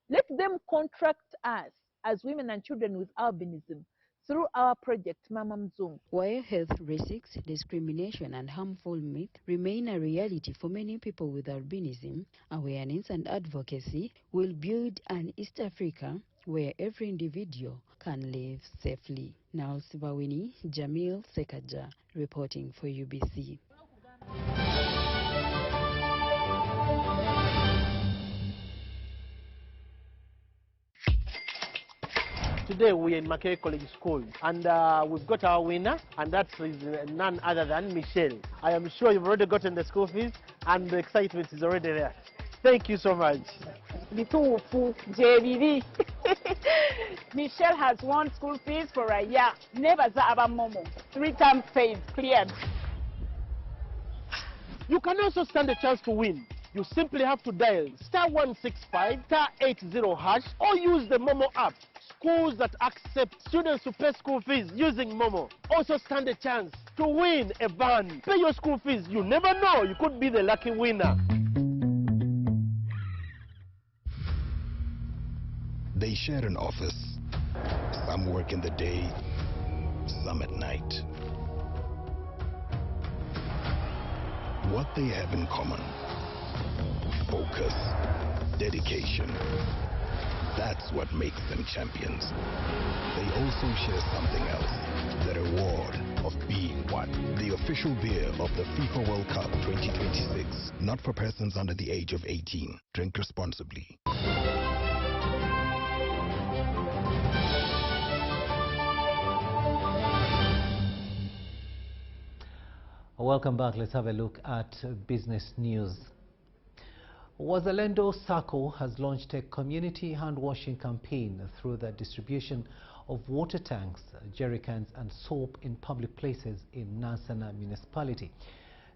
Let them contract us as women and children with albinism through our project, Mama Mzungu. While health risks, discrimination and harmful myths remain a reality for many people with albinism, awareness and advocacy will build an East Africa where every individual can live safely. Now, Sibawini Jamil Sekaja reporting for UBC. Today we are in Makerere College School and we've got our winner, and that is none other than Michelle. I am sure you've already gotten the school fees and the excitement is already there. Thank you so much. Michelle has won school fees for a year. Never Zaba Momo. 3-term phase cleared. You can also stand a chance to win. You simply have to dial *165 *80# or use the Momo app. Schools that accept students to pay school fees using Momo also stand a chance to win a van. Pay your school fees. You never know. You could be the lucky winner. They share an office. Some work in the day, some at night. What they have in common: focus, dedication. That's what makes them champions. They also share something else: the reward of being one. The official beer of the FIFA World Cup 2026. Not for persons under the age of 18. Drink responsibly. Welcome back. Let's have a look at business news. Wazalendo Sacco has launched a community hand-washing campaign through the distribution of water tanks, jerry cans and soap in public places in Nansana municipality.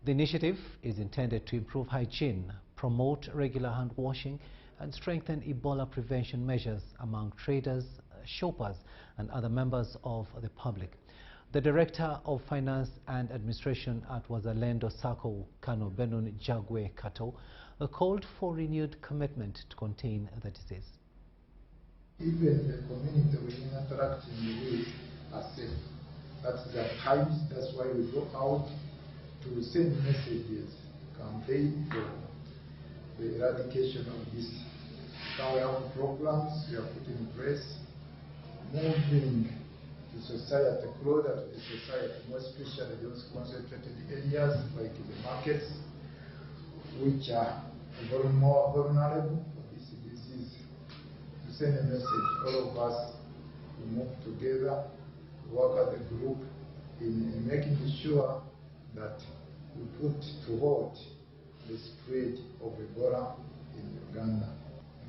The initiative is intended to improve hygiene, promote regular hand washing and strengthen Ebola prevention measures among traders, shoppers, and other members of the public. The Director of Finance and Administration at Wazalendo Sacco, Kano Benun Jagwe Kato, called for renewed commitment to contain the disease. Even the community we interact with are safe. That's the times, that's why we go out to send messages, campaign for the eradication of this. Now we have programs we are putting in place, moving the society closer to the society, more especially those concentrated areas like the markets, which are very more vulnerable for this disease. To send a message, all of us to move together, work as a group in making sure that we put to halt the spread of Ebola in Uganda.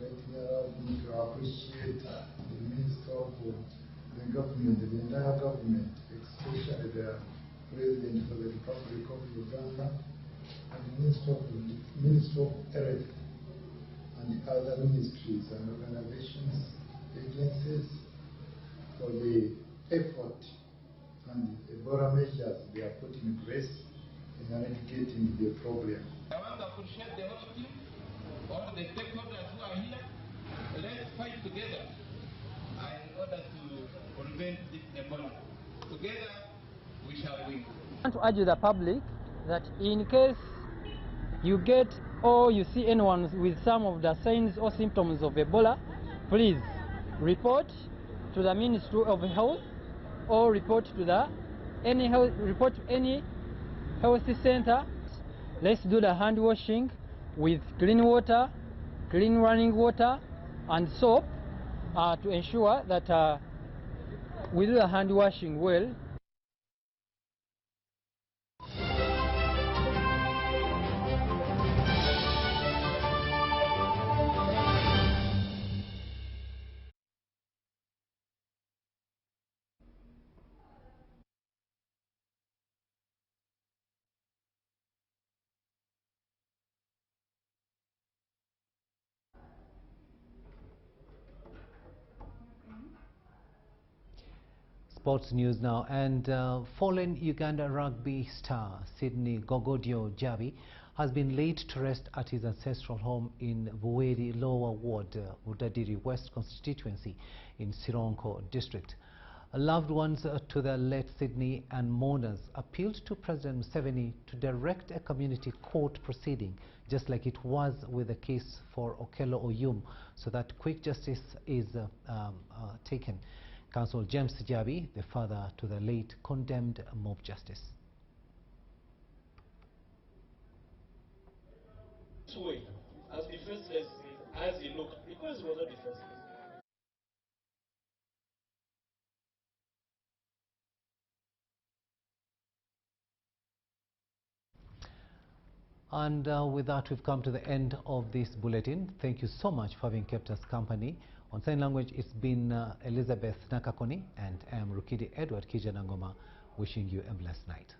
Let me allow me to appreciate the Minister of the government, the entire government, especially the President for the Republic of Uganda, and the Minister of Health, and the other ministries and organizations, agencies, for the effort and the Ebola measures they are putting in place in eradicating the problem. I want to appreciate the whole team, all the stakeholders who are here. Let's fight together in order to prevent this Ebola. Together, we shall win. I want to urge the public that in case you get or you see anyone with some of the signs or symptoms of Ebola, please report to the Ministry of Health or report to any health center. Let's do the hand washing with clean water, clean running water, and soap to ensure that we do the hand washing well. Sports news now, and fallen Uganda rugby star Sydney Gogodio Jabi has been laid to rest at his ancestral home in Buweri Lower Ward, Budadiri West constituency in Sironko district. Loved ones to the late Sydney and mourners appealed to President Museveni to direct a community court proceeding, just like it was with the case for Okello Oyum, so that quick justice is taken. Counsel James Jabi, the father to the late, condemned mob justice. Way, as defenseless as he looked, because he was not defenseless. And with that, we've come to the end of this bulletin. Thank you so much for having kept us company. On sign language, it's been Elizabeth Nakakoni, and I am Rukidi Kiijjanangoma, wishing you a blessed night.